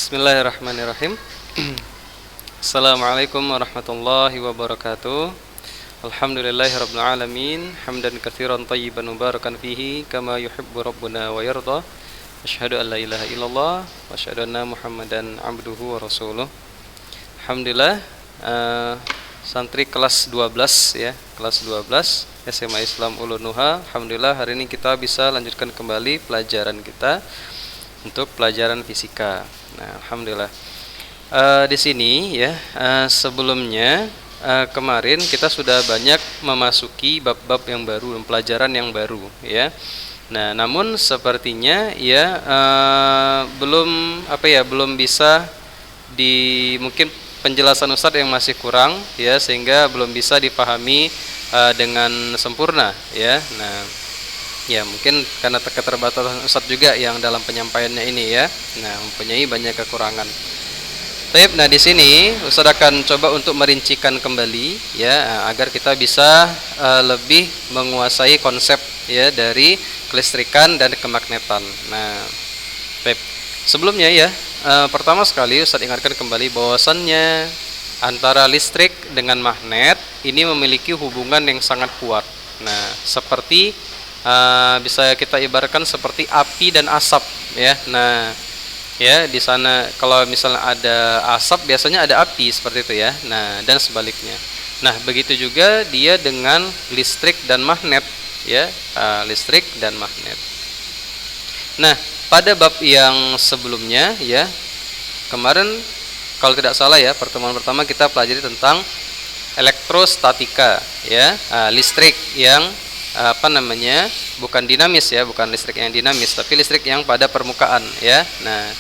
Bismillahirrahmanirrahim. Assalamualaikum warahmatullahi wabarakatuh. Alhamdulillahirabbil alamin, hamdan katsiran thayyiban mubarakan fihi kama yuhibbu rabbuna wa yarda. Asyhadu an la ilaha illallah wa asyhadu anna Muhammadan abduhu wa rasuluh. Alhamdulillah, santri kelas 12 ya, kelas 12 SMA Islam Ulunuha. Alhamdulillah hari ini kita bisa lanjutkan kembali pelajaran kita untuk pelajaran fisika. Nah, alhamdulillah. Di sini ya, sebelumnya kemarin kita sudah banyak memasuki bab-bab yang baru, pelajaran yang baru ya. Nah, namun sepertinya ya belum bisa mungkin penjelasan Ustadz yang masih kurang ya, sehingga belum bisa dipahami dengan sempurna ya. Nah, ya mungkin karena keterbatasan Ustadz juga yang dalam penyampaiannya ini ya. Nah, mempunyai banyak kekurangan. Baik, nah di sini Ustadz akan coba untuk merincikan kembali ya, agar kita bisa lebih menguasai konsep ya dari kelistrikan dan kemagnetan. Nah, baik. Sebelumnya ya, pertama sekali Ustadz ingatkan kembali bahwasannya antara listrik dengan magnet ini memiliki hubungan yang sangat kuat. Nah, seperti bisa kita ibaratkan seperti api dan asap ya. Nah, ya di sana kalau misalnya ada asap biasanya ada api seperti itu ya. Nah, dan sebaliknya. Nah, begitu juga dia dengan listrik dan magnet ya, listrik dan magnet. Nah, pada bab yang sebelumnya ya, kemarin kalau tidak salah ya, pertemuan pertama kita pelajari tentang elektrostatika ya, listrik yang bukan dinamis ya, bukan listrik yang dinamis, tapi listrik yang pada permukaan ya. Nah,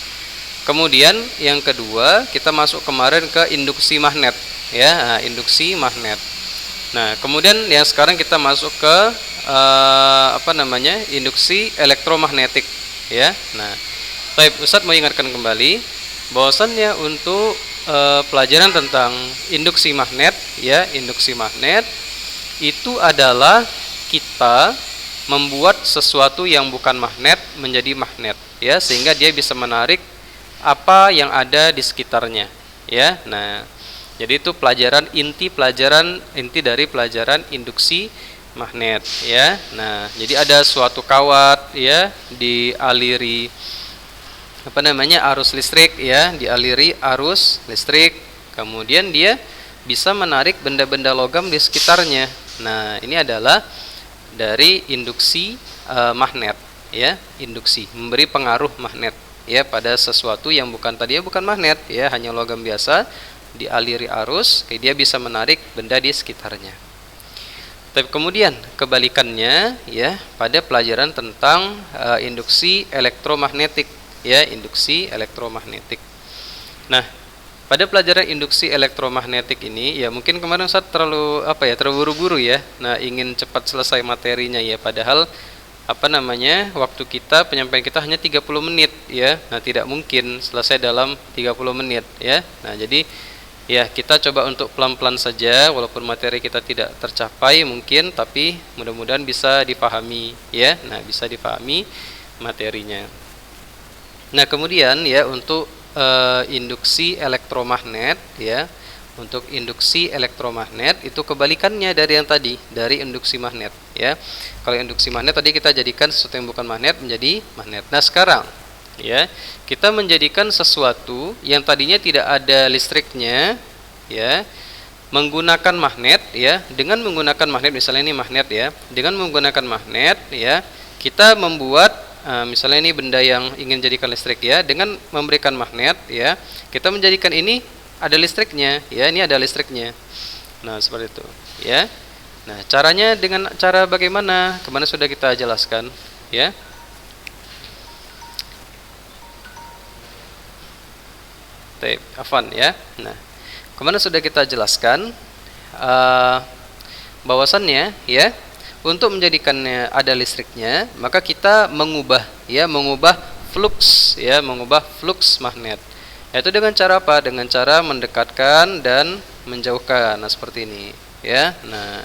kemudian yang kedua kita masuk kemarin ke induksi magnet ya, induksi magnet. Nah, kemudian yang sekarang kita masuk ke induksi elektromagnetik ya. Nah, baik, Ustadz mau ingatkan kembali bahwasannya untuk pelajaran tentang induksi magnet ya, induksi magnet itu adalah kita membuat sesuatu yang bukan magnet menjadi magnet ya, sehingga dia bisa menarik apa yang ada di sekitarnya ya. Nah, jadi itu inti dari pelajaran induksi magnet ya. Nah, jadi ada suatu kawat ya, dialiri arus listrik ya, dialiri arus listrik, kemudian dia bisa menarik benda-benda logam di sekitarnya. Nah, ini adalah dari induksi magnet ya, induksi memberi pengaruh magnet ya pada sesuatu yang bukan magnet ya, hanya logam biasa dialiri arus, dia bisa menarik benda di sekitarnya. Tapi kemudian kebalikannya ya, pada pelajaran tentang induksi elektromagnetik ya, induksi elektromagnetik. Nah, pada pelajaran induksi elektromagnetik ini ya, mungkin kemarin saya terlalu terburu-buru ya. Nah, ingin cepat selesai materinya ya, padahal waktu kita, penyampaian kita hanya 30 menit ya. Nah, tidak mungkin selesai dalam 30 menit ya. Nah, jadi ya kita coba untuk pelan-pelan saja, walaupun materi kita tidak tercapai mungkin, tapi mudah-mudahan bisa dipahami ya. Nah, bisa dipahami materinya. Nah, kemudian ya untuk induksi elektromagnet ya, untuk induksi elektromagnet itu kebalikannya dari yang tadi, dari induksi magnet ya. Kalau induksi magnet tadi kita jadikan sesuatu yang bukan magnet menjadi magnet. Nah, sekarang ya kita menjadikan sesuatu yang tadinya tidak ada listriknya ya, menggunakan magnet ya. Dengan menggunakan magnet, misalnya ini magnet ya, dengan menggunakan magnet ya, kita membuat misalnya ini benda yang ingin jadikan listrik ya, dengan memberikan magnet ya, kita menjadikan ini ada listriknya ya, ini ada listriknya. Nah, seperti itu ya. Nah, caranya dengan cara bagaimana? Kemana sudah kita jelaskan ya. Afan ya. Nah, kemana sudah kita jelaskan bahwasannya ya, untuk menjadikannya ada listriknya, maka kita mengubah flux ya, mengubah flux magnet. Yaitu dengan cara apa? Dengan cara mendekatkan dan menjauhkan. Nah, seperti ini ya. Nah,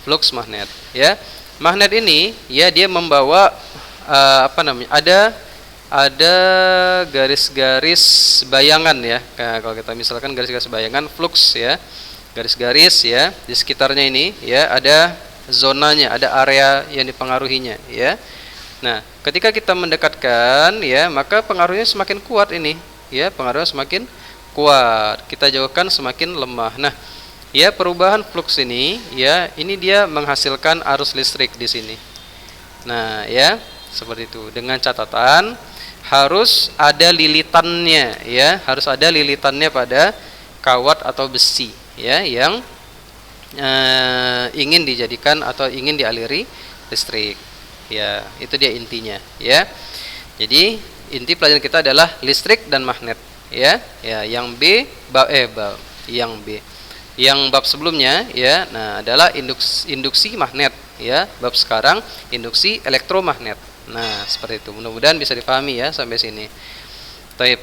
flux magnet ya. Magnet ini ya, dia membawa ada ada garis-garis bayangan ya. Nah, kalau kita misalkan garis-garis bayangan flux ya, garis-garis ya di sekitarnya ini ya, ada zonanya, ada area yang dipengaruhinya ya. Nah, ketika kita mendekatkan ya, maka pengaruhnya semakin kuat ini ya, pengaruhnya semakin kuat. Kita jauhkan semakin lemah. Nah, ya perubahan flux ini ya, ini dia menghasilkan arus listrik di sini. Nah, ya seperti itu. Dengan catatan harus ada lilitannya ya, harus ada lilitannya pada kawat atau besi ya yang ingin dijadikan atau ingin dialiri listrik. Ya, itu dia intinya ya. Jadi inti pelajaran kita adalah listrik dan magnet ya. Ya, yang yang bab sebelumnya ya, nah adalah induksi magnet ya. Bab sekarang induksi elektromagnet. Nah, seperti itu. Mudah-mudahan bisa dipahami ya sampai sini. Baik.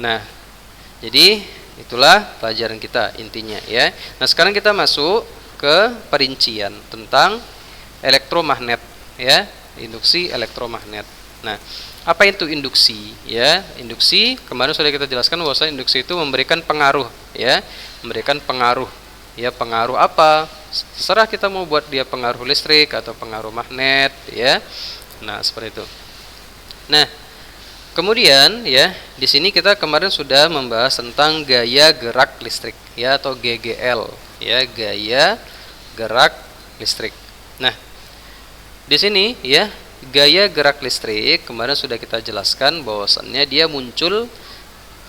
Nah, jadi itulah pelajaran kita intinya ya. Nah, sekarang kita masuk ke perincian tentang elektromagnet ya, induksi elektromagnet. Nah, apa itu induksi ya? Induksi kemarin sudah kita jelaskan bahwa induksi itu memberikan pengaruh ya, memberikan pengaruh ya. Pengaruh apa? Terserah kita mau buat dia pengaruh listrik atau pengaruh magnet ya. Nah, seperti itu. Nah, kemudian ya, di sini kita kemarin sudah membahas tentang gaya gerak listrik ya, atau GGL ya, gaya gerak listrik. Nah, di sini ya, gaya gerak listrik kemarin sudah kita jelaskan bahwasannya dia muncul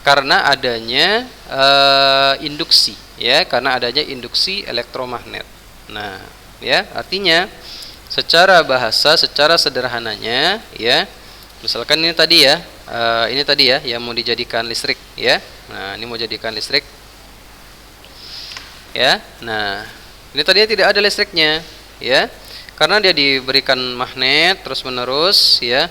karena adanya induksi ya, karena adanya induksi elektromagnet. Nah, ya, artinya secara bahasa, secara sederhananya ya, misalkan ini tadi ya, yang mau dijadikan listrik ya. Nah, ini mau jadikan listrik ya. Nah, ini tadinya tidak ada listriknya ya, karena dia diberikan magnet terus menerus ya,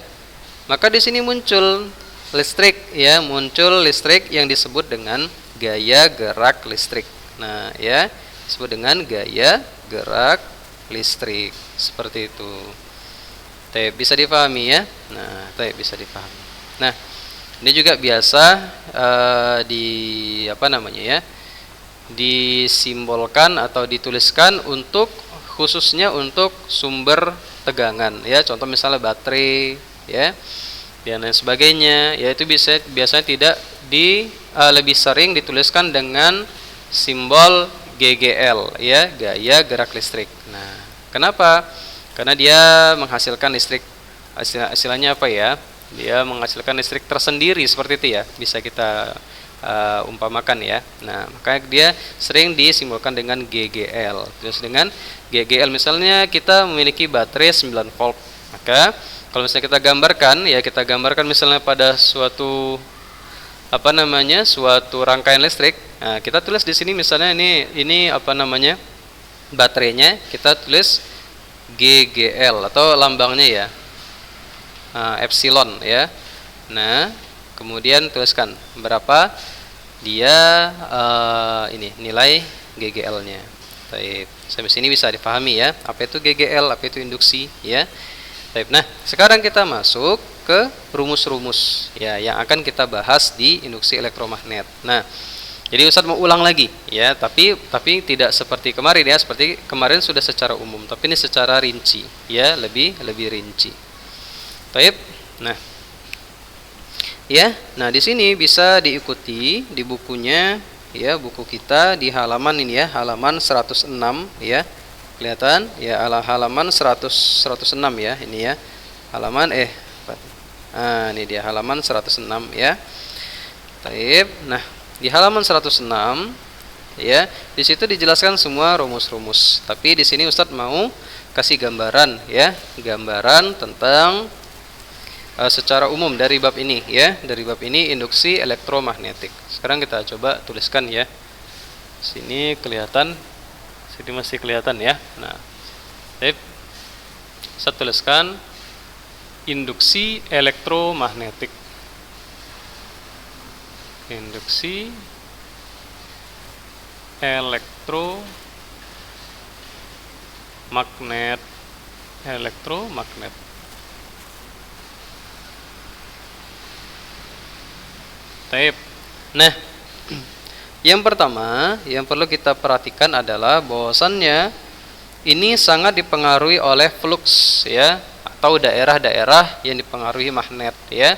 maka di sini muncul listrik ya, muncul listrik yang disebut dengan gaya gerak listrik. Nah, ya, disebut dengan gaya gerak listrik seperti itu. Bisa dipahami ya. Nah, bisa dipahami. Nah, ini juga biasa disimbolkan atau dituliskan untuk khususnya untuk sumber tegangan ya. Contoh misalnya baterai ya, dan lain sebagainya. Ya, itu biasanya tidak lebih sering dituliskan dengan simbol GGL ya, gaya gerak listrik. Nah, kenapa? Karena dia menghasilkan listrik, istilahnya apa ya? Dia menghasilkan listrik tersendiri seperti itu ya, bisa kita umpamakan ya. Nah, makanya dia sering disimbolkan dengan GGL. Terus dengan GGL misalnya kita memiliki baterai 9 volt. Maka kalau misalnya kita gambarkan misalnya pada suatu suatu rangkaian listrik. Nah, kita tulis di sini misalnya ini baterainya, kita tulis GGL atau lambangnya ya, epsilon ya. Nah, kemudian tuliskan berapa dia nilai GGL-nya. Baik, sampai sini bisa dipahami ya, apa itu GGL, apa itu induksi ya. Baik, nah sekarang kita masuk ke rumus-rumus ya yang akan kita bahas di induksi elektromagnet. Nah, jadi Ustadz mau ulang lagi ya, tapi tidak seperti kemarin ya. Seperti kemarin sudah secara umum, tapi ini secara rinci ya, lebih rinci. Baik. Nah, ya. Nah, di sini bisa diikuti di bukunya ya, buku kita di halaman ini ya, halaman 106 ya. Kelihatan ya, halaman 106 ya, ini ya. Halaman ini dia halaman 106 ya. Baik. Nah, di halaman 106 ya, di situ dijelaskan semua rumus-rumus. Tapi di sini Ustadz mau kasih gambaran ya, gambaran tentang secara umum dari bab ini ya, dari bab ini induksi elektromagnetik. Sekarang kita coba tuliskan ya. Sini kelihatan, sini masih kelihatan ya. Nah, saya tuliskan induksi elektromagnetik. Induksi elektromagnet. Baik. Nah, yang pertama yang perlu kita perhatikan adalah bahwasannya ini sangat dipengaruhi oleh flux ya, atau daerah-daerah yang dipengaruhi magnet ya.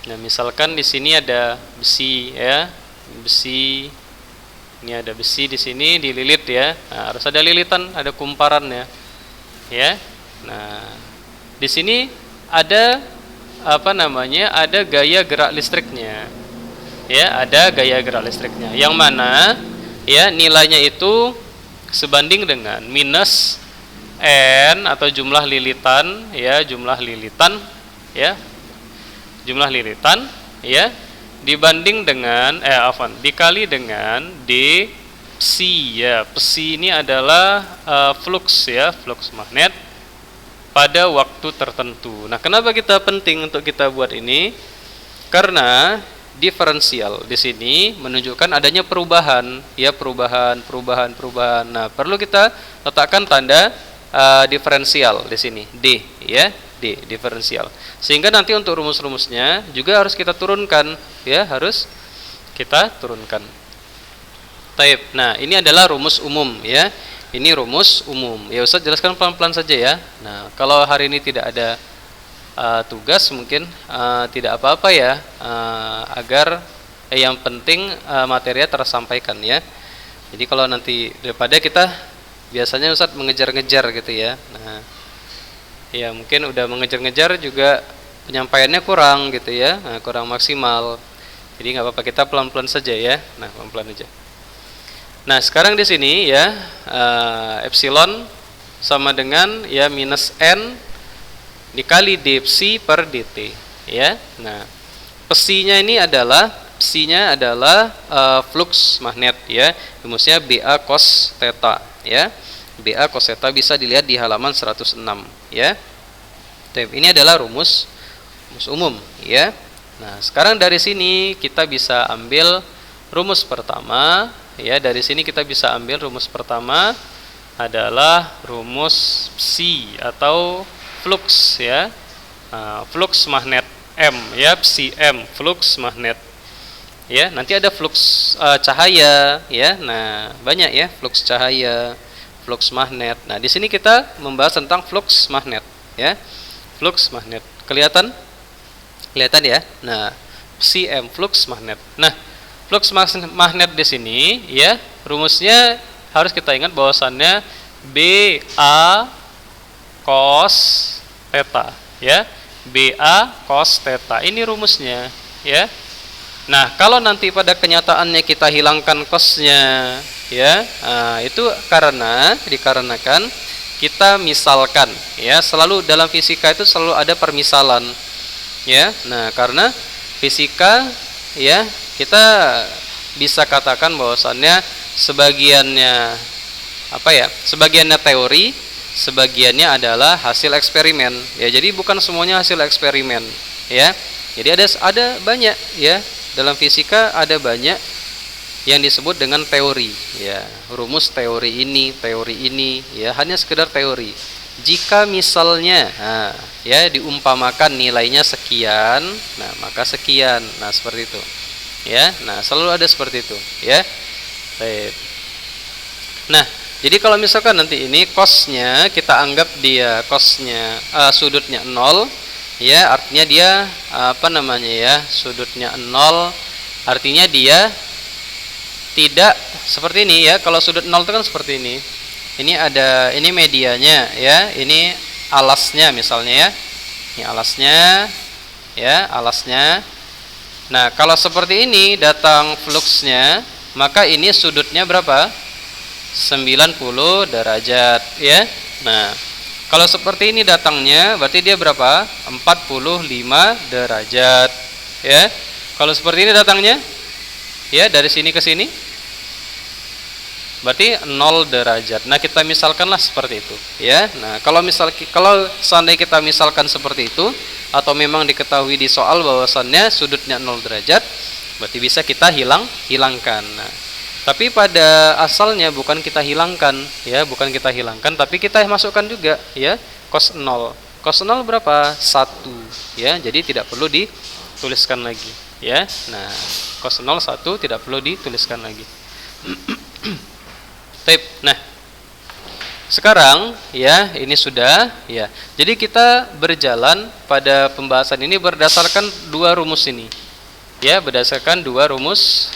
Nah, misalkan di sini ada besi ya, besi. Ini ada besi di sini dililit ya. Nah, harus ada lilitan, ada kumparannya. Ya. Nah, di sini ada ada gaya gerak listriknya. Ya, ada gaya gerak listriknya. Yang mana ya nilainya itu sebanding dengan minus N atau jumlah lilitan ya, jumlah lilitan dibanding dengan dikali dengan D psi ya. Psi ini adalah flux ya, flux magnet pada waktu tertentu. Nah, kenapa kita penting untuk kita buat ini? Karena diferensial di sini menunjukkan adanya perubahan ya, perubahan. Nah, perlu kita letakkan tanda diferensial di sini, D ya, D diferensial. Sehingga nanti untuk rumus-rumusnya juga harus kita turunkan ya, harus kita turunkan. Taib. Nah, ini adalah rumus umum ya. Ini rumus umum. Ya, Ustaz jelaskan pelan-pelan saja ya. Nah, kalau hari ini tidak ada tugas mungkin tidak apa-apa ya, agar yang penting materinya tersampaikan ya. Jadi kalau nanti daripada kita biasanya Ustaz mengejar-ngejar gitu ya. Nah, ya mungkin udah mengejar-ngejar juga penyampaiannya kurang gitu ya, kurang maksimal. Jadi nggak apa-apa, kita pelan-pelan saja ya. Nah, pelan-pelan aja. Nah, sekarang di sini ya epsilon sama dengan ya minus N dikali d psi per dt ya. Nah, psinya adalah flux magnet ya, rumusnya BA cos theta ya. BA cos theta bisa dilihat di halaman 106 ya. Ini adalah rumus umum ya. Nah, sekarang dari sini kita bisa ambil rumus pertama ya. Dari sini kita bisa ambil rumus pertama adalah rumus psi atau flux ya, flux magnet M ya, psi M, flux magnet ya. Nanti ada flux cahaya ya. Nah, banyak ya, flux cahaya, flux magnet. Nah, di sini kita membahas tentang flux magnet ya, flux magnet. Kelihatan ya. Nah, psi M, flux magnet. Nah, flux magnet di sini ya, rumusnya harus kita ingat bahwasannya BA cos theta ya, BA cos theta ini rumusnya ya. Nah, kalau nanti pada kenyataannya kita hilangkan cosnya ya, itu dikarenakan kita misalkan ya, selalu dalam fisika itu selalu ada permisalan ya. Nah, karena fisika ya, kita bisa katakan bahwasannya sebagiannya teori, sebagiannya adalah hasil eksperimen ya. Jadi bukan semuanya hasil eksperimen ya. Jadi ada banyak ya, dalam fisika ada banyak yang disebut dengan teori ya, rumus teori ini ya, hanya sekedar teori. Jika misalnya ya diumpamakan nilainya sekian, nah maka sekian. Nah, seperti itu ya. Nah, selalu ada seperti itu ya. Baik. Nah, jadi kalau misalkan nanti ini cosnya kita anggap dia cosnya sudutnya 0 ya, artinya dia sudutnya 0, artinya dia tidak seperti ini ya. Kalau sudut 0 itu kan seperti ini. Ini medianya ya, ini alasnya misalnya ya. Ini alasnya. Nah, kalau seperti ini datang fluxnya, maka ini sudutnya berapa? 90 derajat ya. Nah, kalau seperti ini datangnya berarti dia berapa? 45 derajat ya. Kalau seperti ini datangnya ya, dari sini ke sini berarti 0 derajat. Nah, kita misalkanlah seperti itu ya. Nah, kalau seandainya kita misalkan seperti itu, atau memang diketahui di soal bahwasannya sudutnya 0 derajat, berarti bisa kita hilangkan. Nah, tapi pada asalnya bukan kita hilangkan ya, tapi kita masukkan juga ya, cos 0. Cos 0 berapa? 1 ya. Jadi tidak perlu dituliskan lagi ya. Nah, cos 0 1, tidak perlu dituliskan lagi. Baik. Nah, sekarang ya ini sudah ya. Jadi kita berjalan pada pembahasan ini berdasarkan dua rumus ini. Ya, berdasarkan dua rumus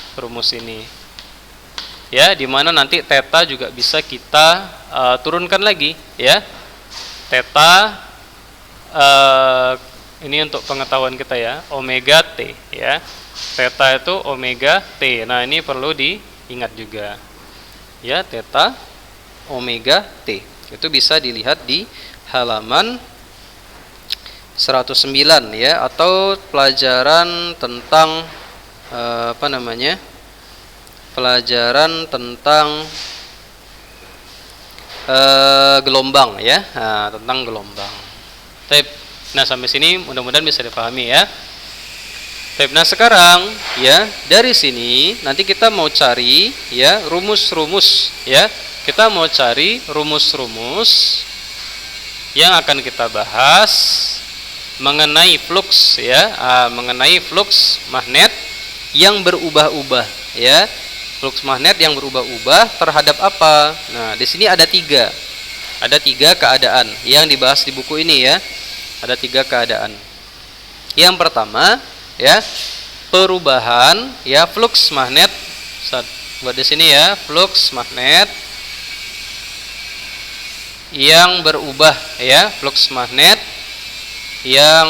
ini. Ya, di mana nanti theta juga bisa kita turunkan lagi ya. Theta ini untuk pengetahuan kita ya, omega T ya. Theta itu omega T. Nah, ini perlu diingat juga. Ya, theta omega T. Itu bisa dilihat di halaman 109 ya, atau pelajaran tentang pelajaran tentang gelombang ya. Nah, tentang gelombang. Nah, sampai sini mudah-mudahan bisa dipahami ya. Nah, sekarang ya, dari sini nanti kita mau cari ya rumus-rumus ya. Kita mau cari rumus-rumus yang akan kita bahas mengenai flux ya, mengenai flux magnet yang berubah-ubah ya. Flux magnet yang berubah-ubah terhadap apa? Nah, di sini ada tiga keadaan yang dibahas di buku ini ya. Ada tiga keadaan. Yang pertama ya, perubahan ya flux magnet. Buat di sini ya, flux magnet yang berubah ya, flux magnet yang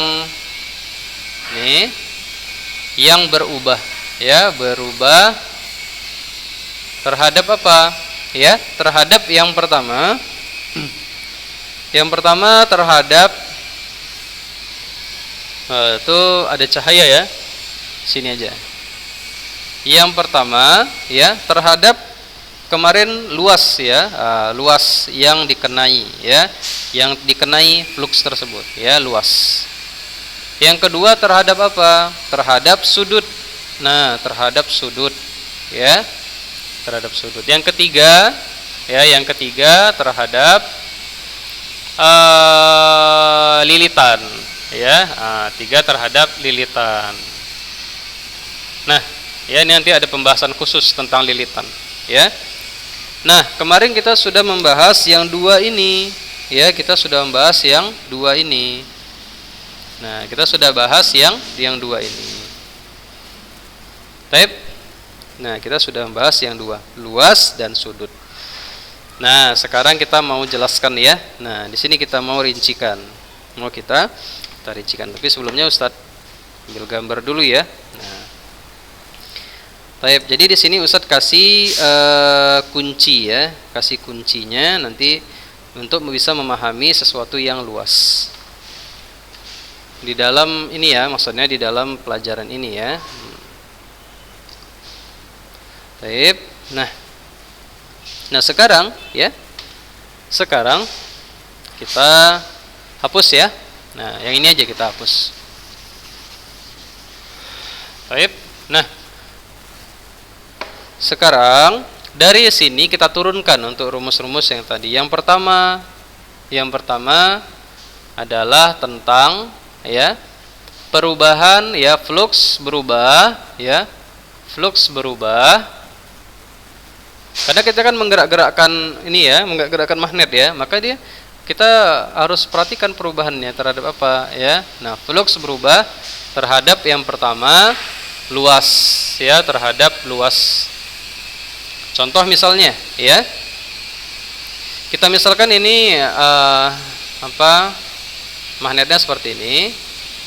berubah ya, berubah terhadap apa? Ya, terhadap yang pertama. Yang pertama terhadap itu ada cahaya ya. Sini aja. Yang pertama ya, terhadap kemarin luas ya, luas yang dikenai ya, yang dikenai flux tersebut ya, luas. Yang kedua terhadap apa? Terhadap sudut. Nah, terhadap sudut ya, terhadap sudut. Yang ketiga ya, yang ketiga terhadap lilitan ya. Tiga terhadap lilitan. Nah, ya ini nanti ada pembahasan khusus tentang lilitan ya. Nah, kemarin kita sudah membahas yang dua ini ya, kita sudah membahas yang dua ini. Nah, kita sudah bahas yang dua ini. Baik. Nah, kita sudah membahas yang dua, luas dan sudut. Nah, sekarang kita mau jelaskan ya. Nah, di sini kita mau rincikan. Mau kita rincikan. Tapi sebelumnya Ustadz ambil gambar dulu ya. Nah, baik. Jadi di sini Ustadz kasih kunci ya, kasih kuncinya nanti untuk bisa memahami sesuatu yang luas. Di dalam ini ya, maksudnya di dalam pelajaran ini ya. Baik. Nah, sekarang ya. Sekarang kita hapus ya. Nah, yang ini aja kita hapus. Baik. Nah, sekarang dari sini kita turunkan untuk rumus-rumus yang tadi. Yang pertama adalah tentang ya perubahan ya, flux berubah ya. Flux berubah. Karena kita kan menggerak-gerakkan ini ya, menggerak-gerakkan magnet ya, maka kita harus perhatikan perubahannya terhadap apa ya. Nah, flux berubah terhadap yang pertama luas ya, terhadap luas. Contoh misalnya ya, kita misalkan ini magnetnya seperti ini.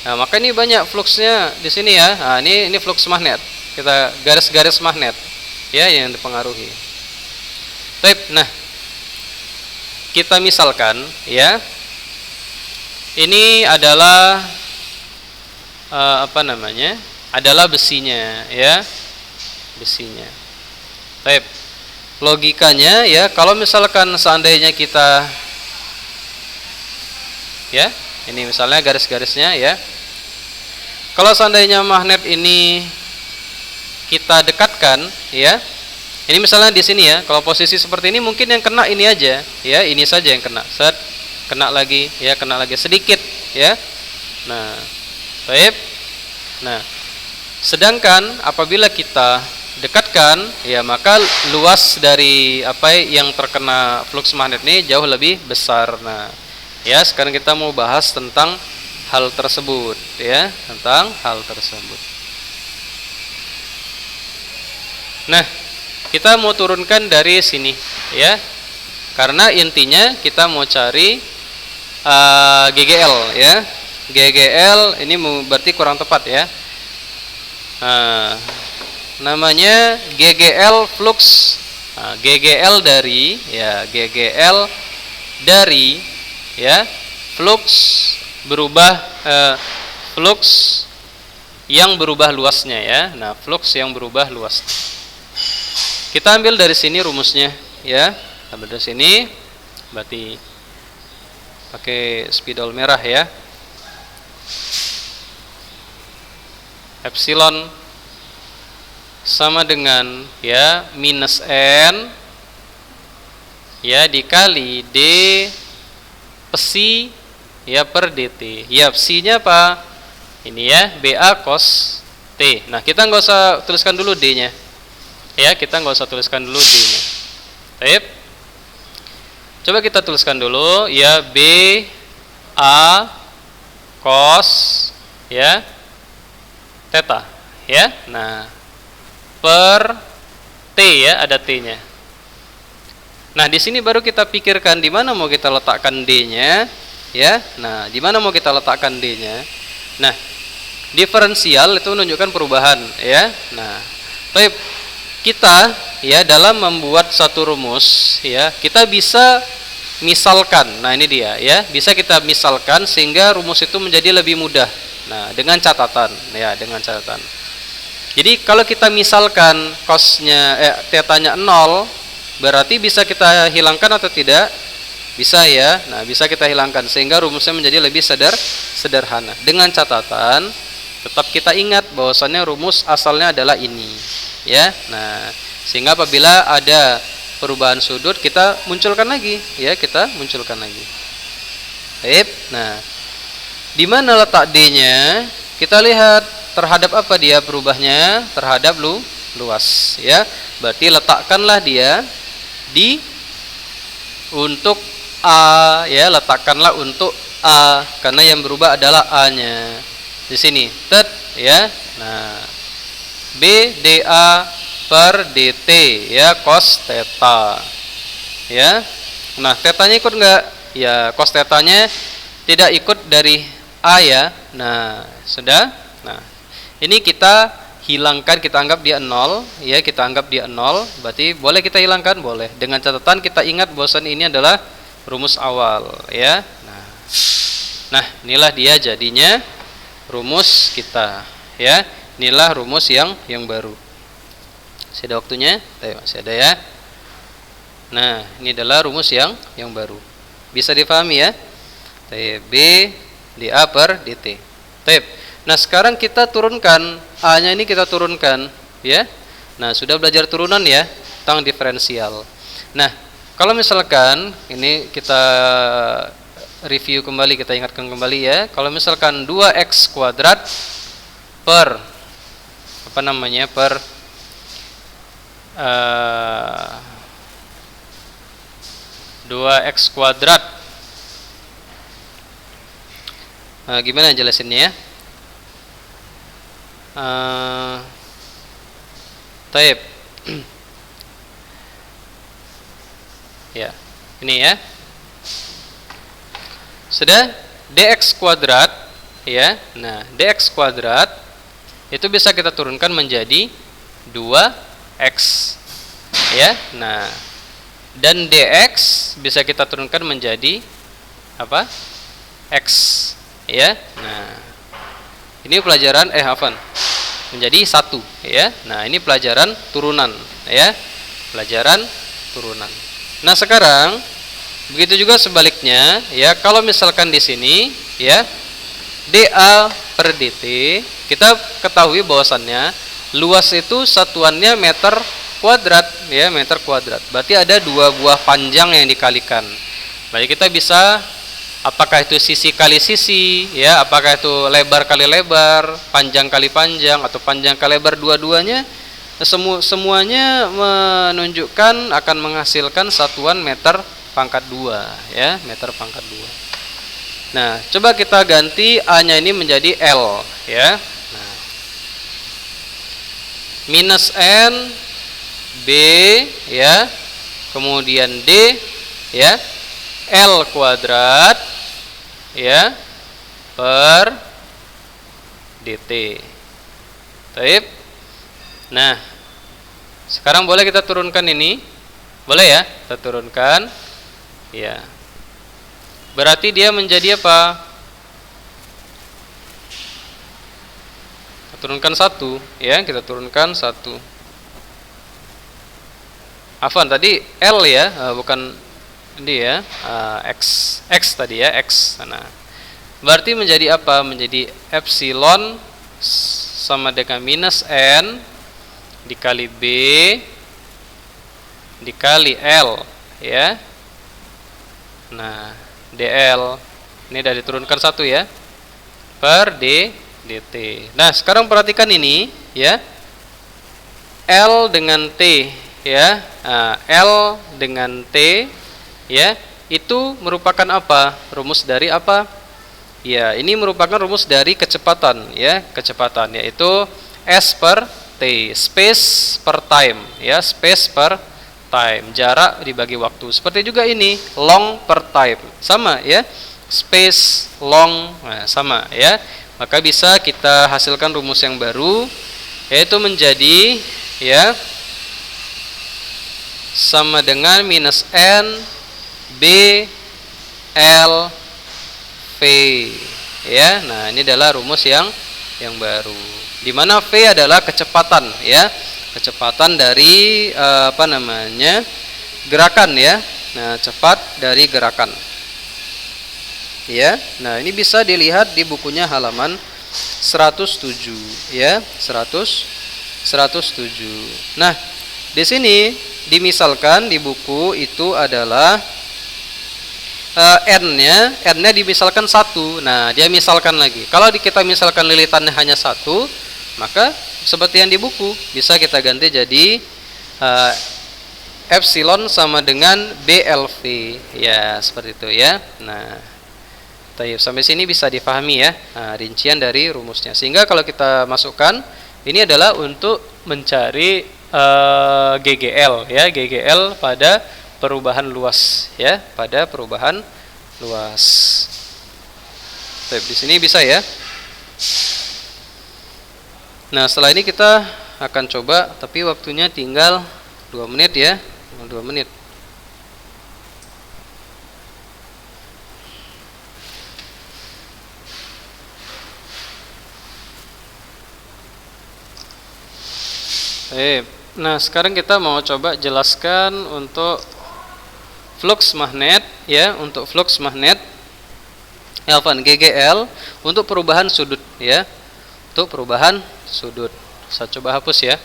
Nah, maka ini banyak fluxnya di sini ya. Nah, ini flux magnet. Kita garis-garis magnet ya yang dipengaruhi. Baik, nah kita misalkan ya, ini adalah adalah besinya ya, besinya. Baik, logikanya ya, kalau misalkan seandainya kita ya, ini misalnya garis-garisnya ya, kalau seandainya magnet ini kita dekatkan ya, ini misalnya di sini ya, kalau posisi seperti ini mungkin yang kena ini aja ya, ini saja yang kena. Set, kena lagi ya, kena lagi sedikit ya. Nah, baik. Nah, Sedangkan apabila kita dekatkan, ya maka luas dari apa yang terkena flux magnet ini jauh lebih besar. Nah, ya sekarang kita mau bahas tentang hal tersebut, ya, tentang hal tersebut. Nah, kita mau turunkan dari sini, ya, karena intinya kita mau cari GGL, ya. GGL ini berarti kurang tepat, ya. Namanya GGL flux. GGL dari, ya, GGL dari, ya, flux berubah, flux yang berubah luasnya, ya. Nah, flux yang berubah luas. Kita ambil dari sini rumusnya, ya. Ambil dari sini, berarti pakai spidol merah, ya. Epsilon sama dengan, ya, minus N, ya, dikali D psi, ya, per dt. Ya, psi-nya apa? Ini, ya, BA cos T. Nah, kita nggak usah tuliskan dulu D-nya. Ya, kita nggak usah tuliskan dulu D-nya. Baik. Coba kita tuliskan dulu, ya, B A cos, ya, theta, ya. Nah, per T, ya, ada T-nya. Nah, di sini baru kita pikirkan di mana mau kita letakkan D-nya, ya. Nah, di mana mau kita letakkan D-nya? Nah, diferensial itu menunjukkan perubahan, ya. Nah, baik, kita, ya, dalam membuat satu rumus, ya, kita bisa misalkan. Nah, ini dia, ya, bisa kita misalkan sehingga rumus itu menjadi lebih mudah. Nah, dengan catatan, ya, dengan catatan. Jadi kalau kita misalkan cosnya, tetanya 0, berarti bisa kita hilangkan atau tidak? Bisa, ya. Nah, bisa kita hilangkan sehingga rumusnya menjadi lebih sederhana. Dengan catatan, tetap kita ingat bahwasannya rumus asalnya adalah ini, ya. Nah, sehingga apabila ada perubahan sudut kita munculkan lagi, ya, kita munculkan lagi. Baik. Nah, di mana letak D-nya? Kita lihat terhadap apa dia berubahnya? Terhadap luas, ya. Berarti letakkanlah dia di untuk A, ya, letakkanlah untuk A karena yang berubah adalah A-nya. Di sini, tet, ya. Nah, B dA per dt, ya, cos theta, ya. Nah, tetanya ikut enggak? Ya, cos tetanya tidak ikut dari A, ya. Nah, sudah. Nah, ini kita hilangkan, kita anggap dia 0, ya, kita anggap dia 0, berarti boleh kita hilangkan, boleh. Dengan catatan kita ingat bahwasan ini adalah rumus awal, ya. Nah, inilah dia jadinya rumus kita, ya. Inilah rumus yang baru. Masih ada waktunya? Masih ada, ya. Nah, ini adalah rumus yang baru. Bisa difahami, ya? B dA per dt. Nah, sekarang kita turunkan A-nya, ini kita turunkan, ya. Nah, sudah belajar turunan, ya, tentang diferensial. Nah, kalau misalkan ini kita review kembali, kita ingatkan kembali, ya. Kalau misalkan 2x kuadrat per apa namanya? Per 2x kuadrat. Gimana jelasinnya, ya? Taib. Ya, ini, ya. Sudah dx kuadrat, ya. Nah, dx kuadrat itu bisa kita turunkan menjadi 2x, ya. Nah, dan dx bisa kita turunkan menjadi apa? X, ya. Nah, ini pelajaran menjadi 1, ya. Nah, ini pelajaran turunan, ya. Pelajaran turunan. Nah, sekarang begitu juga sebaliknya, ya. Kalau misalkan di sini, ya, dA per dt, kita ketahui bahwasannya luas itu satuannya meter kuadrat, ya, meter kuadrat. Berarti ada 2 buah panjang yang dikalikan. Berarti kita bisa apakah itu sisi kali sisi, ya, apakah itu lebar kali lebar, panjang kali panjang, atau panjang kali lebar, dua-duanya semuanya menunjukkan akan menghasilkan satuan meter pangkat 2, ya, meter pangkat 2. Nah, coba kita ganti A-nya ini menjadi L, ya. Nah, minus N B, ya, kemudian D, ya, L kuadrat, ya, per dt. Baik. Nah, sekarang boleh kita turunkan ini, boleh ya, kita turunkan, ya. Berarti dia menjadi apa? Kita turunkan 1, ya, kita turunkan 1. Afwan, tadi L ya, bukan ini ya, X tadi ya, X. Nah, berarti menjadi apa? Menjadi epsilon sama dengan minus N dikali B dikali L, ya. Nah, DL ini sudah diturunkan 1 ya, per dt. Nah, sekarang perhatikan ini ya, L dengan T, ya. Nah, L dengan T, ya, itu merupakan apa? Rumus dari apa? Ya, ini merupakan rumus dari kecepatan, ya, kecepatan, yaitu S per T, space per time, ya, space per time, jarak dibagi waktu. Seperti juga ini, long per time, sama ya, space long, nah, sama ya. Maka bisa kita hasilkan rumus yang baru, yaitu menjadi, ya, sama dengan minus N B L V, ya. Nah, ini adalah rumus yang baru, di mana V adalah kecepatan, ya, kecepatan dari gerakan, ya. Nah, cepat dari gerakan, ya. Nah, ini bisa dilihat di bukunya halaman 107, ya, 107. Nah, di sini dimisalkan di buku itu adalah N-nya dimisalkan 1. Nah, dia misalkan lagi. Kalau kita misalkan lilitannya hanya 1, maka seperti yang di buku, bisa kita ganti jadi epsilon sama dengan BLV, ya, seperti itu ya. Nah, sampai sini bisa difahami ya, rincian dari rumusnya. Sehingga kalau kita masukkan, ini adalah untuk mencari GGL, ya, GGL pada perubahan luas, ya, pada perubahan luas. Di sini bisa ya. Nah, setelah ini kita akan coba, tapi waktunya tinggal 2 menit ya, 2 menit. Nah, sekarang kita mau coba jelaskan untuk flux magnet, ya, untuk flux magnet GGL untuk perubahan sudut, ya, untuk perubahan sudut. Saya coba hapus ya,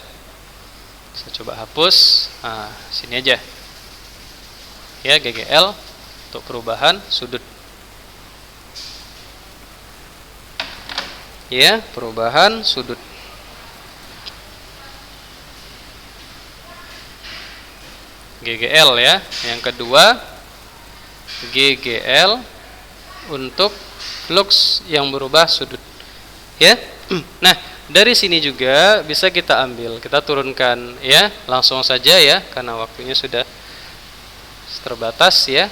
saya coba hapus. Nah, sini aja, ya, GGL untuk perubahan sudut, ya, perubahan sudut. GGL ya. Yang kedua, GGL untuk flux yang berubah sudut, ya. Nah, dari sini juga bisa kita ambil, kita turunkan ya, langsung saja ya, karena waktunya sudah terbatas ya.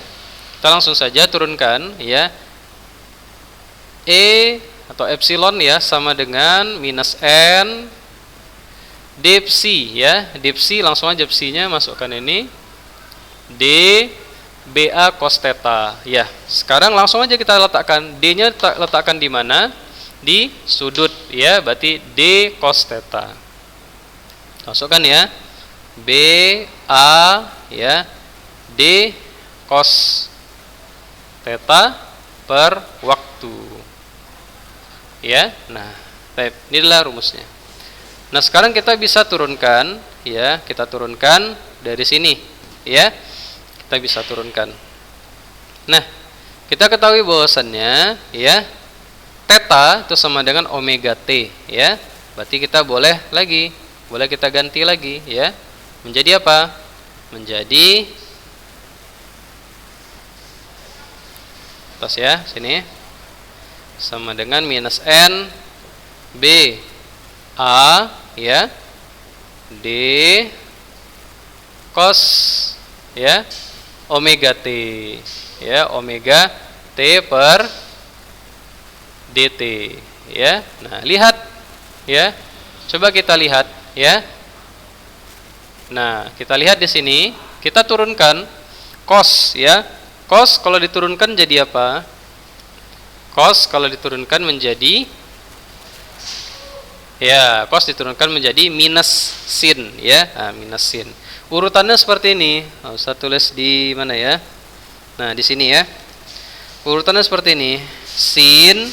Kita langsung saja turunkan ya. E atau epsilon ya sama dengan minus N D psi ya. D psi, langsung aja psinya masukkan ini. D BA cos theta. Ya, sekarang langsung aja kita letakkan D-nya, letakkan di mana? Di sudut ya, berarti D cos theta. Masukkan ya. BA ya, D cos theta per waktu. Ya. Nah, baik, ini adalah rumusnya. Nah, sekarang kita bisa turunkan ya, kita turunkan dari sini ya. Kita bisa turunkan. Nah, kita ketahui bahwasannya ya theta itu sama dengan omega T ya. Berarti kita boleh kita ganti lagi ya. Menjadi apa? Menjadi atas ya, sini sama dengan minus N B A ya D cos ya omega T ya, omega T per dt ya. Nah, lihat ya. Coba kita lihat ya. Nah, kita lihat di sini, kita turunkan cos ya. Cos kalau diturunkan jadi apa? Cos kalau diturunkan menjadi ya, cos diturunkan menjadi minus sin ya. Nah, minus sin. Urutannya seperti ini. Saya tulis di mana ya? Nah, di sini ya. Urutannya seperti ini. Sin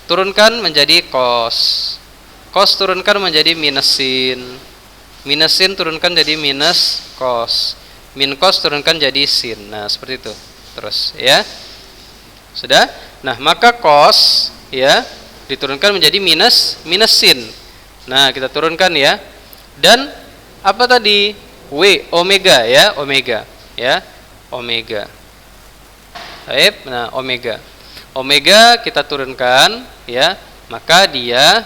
turunkan menjadi cos. Cos turunkan menjadi minus sin. Minus sin turunkan jadi minus cos. Min cos turunkan jadi sin. Nah, seperti itu. Terus ya. Sudah? Nah, maka cos ya diturunkan menjadi minus sin. Nah, kita turunkan ya. Dan apa tadi? W omega ya, omega ya. Omega. Baik, nah omega. Omega kita turunkan ya, maka dia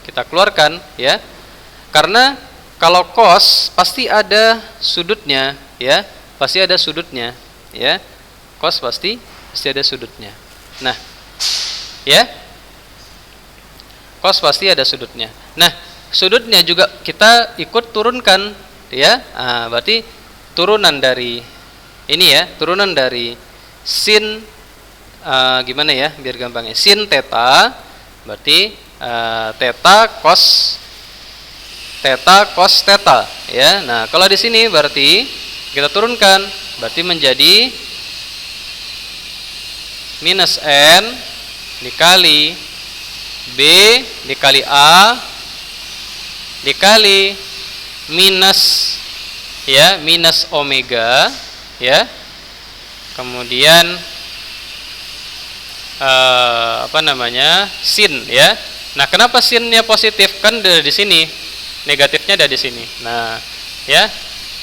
kita keluarkan ya. Karena kalau cos pasti ada sudutnya ya, pasti ada sudutnya ya. Cos pasti ada sudutnya. Nah, ya. Cos pasti ada sudutnya. Nah, sudutnya juga kita ikut turunkan ya. Nah, berarti turunan dari ini ya, turunan dari sin gimana ya biar gampangnya, sin theta berarti theta cos theta ya. Nah, kalau di sini berarti kita turunkan, berarti menjadi minus n dikali b dikali a dikali minus ya, minus omega ya. Kemudian apa namanya? Sin ya. Nah, kenapa sinnya positif? Kan dari di sini. Negatifnya ada di sini. Nah, ya.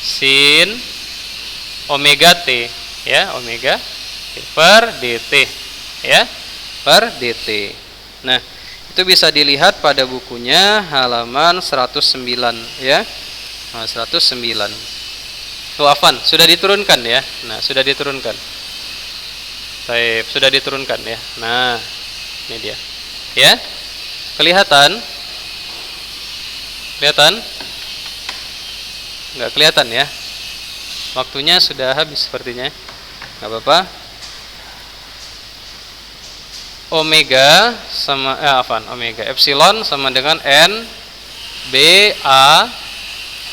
Sin omega T ya, omega T per dt ya, per dt. Nah, itu bisa dilihat pada bukunya halaman 109 ya. Nah, 109. Afwan, sudah diturunkan ya. Nah, sudah diturunkan. Baik, sudah diturunkan ya. Nah, ini dia. Ya. Kelihatan? Kelihatan? Enggak kelihatan ya. Waktunya sudah habis sepertinya. Enggak apa-apa. Omega sama omega epsilon sama dengan n b a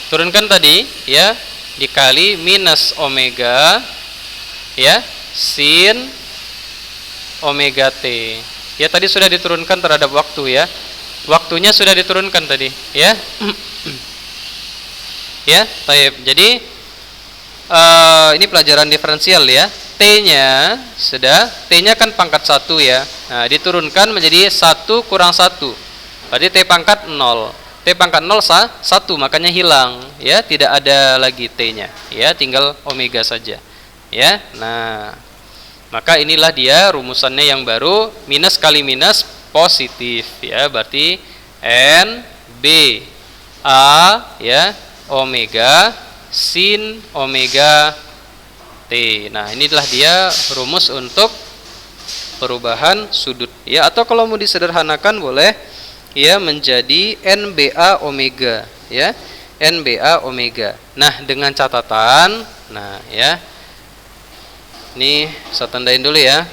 turunkan tadi ya, dikali minus omega ya, sin omega T. Ya, tadi sudah diturunkan terhadap waktu ya. Waktunya sudah diturunkan tadi ya. Ya, baik. Jadi ini pelajaran diferensial ya. T-nya sudah, T-nya kan pangkat 1 ya. Nah, diturunkan menjadi 1 kurang 1. Berarti T pangkat 0. T pangkat 0 1, makanya hilang ya, tidak ada lagi T-nya ya, tinggal omega saja ya. Nah, maka inilah dia rumusannya yang baru, minus kali minus positif ya, berarti N B A ya omega sin omega T. Nah, inilah dia rumus untuk perubahan sudut ya, atau kalau mau disederhanakan boleh ya menjadi NBA omega ya, NBA omega. Nah, dengan catatan, nah ya, ini saya tandain dulu ya.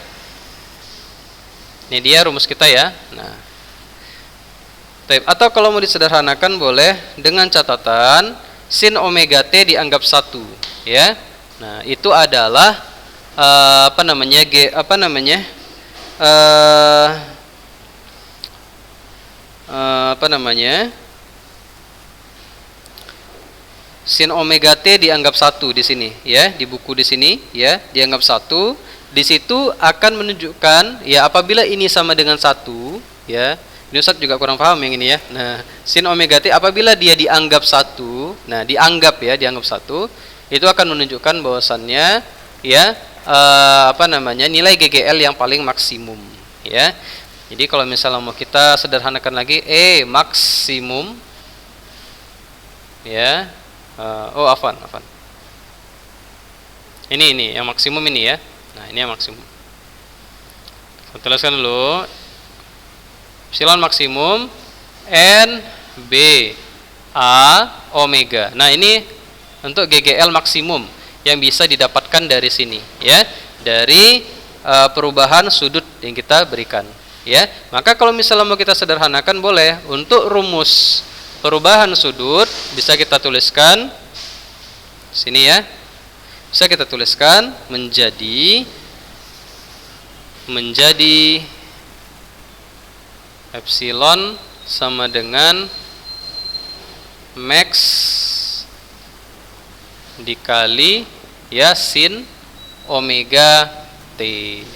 Ini dia rumus kita ya. Nah, atau kalau mau disederhanakan boleh dengan catatan sin omega T dianggap 1 ya. Nah, itu adalah sin omega T dianggap 1 di sini ya, di buku di sini ya, dianggap 1. di situ akan menunjukkan ya apabila ini sama dengan 1 ya. Ini Ustaz juga kurang paham yang ini ya. Nah, sin omega t apabila dia dianggap 1, nah dianggap 1, itu akan menunjukkan bahwasannya ya nilai GGL yang paling maksimum ya. Jadi kalau misalnya mau kita sederhanakan lagi maksimum ya. Afwan. Ini yang maksimum ini ya. Nah, ini yang maksimum. Kita tuliskan dulu. Epsilon maksimum N B A omega. Nah, ini untuk GGL maksimum yang bisa didapatkan dari sini ya, dari perubahan sudut yang kita berikan ya. Maka kalau misalnya mau kita sederhanakan boleh, untuk rumus perubahan sudut bisa kita tuliskan sini ya. Bisa kita tuliskan menjadi epsilon sama dengan max dikali ya sin omega t.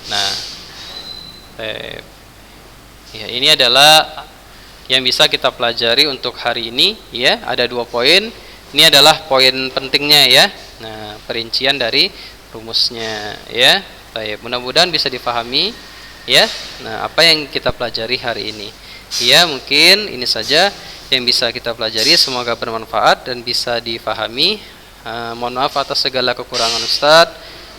Nah, ya ini adalah yang bisa kita pelajari untuk hari ini ya. Ada 2 poin. Ini adalah poin pentingnya ya. Nah, perincian dari rumusnya ya. Baik, mudah-mudahan bisa difahami ya. Nah, apa yang kita pelajari hari ini ya, mungkin ini saja yang bisa kita pelajari. Semoga bermanfaat dan bisa difahami. Mohon maaf atas segala kekurangan Ustadz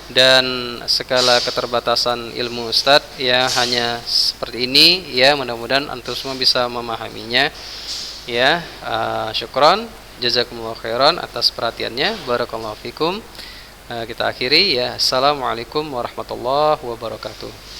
dan segala keterbatasan ilmu Ustadz ya, hanya seperti ini ya. Mudah-mudahan antum semua bisa memahaminya ya. Syukron, jazakumullah khairan atas perhatiannya. Barakallahu fikum. Kita akhiri ya. Assalamualaikum warahmatullahi wabarakatuh.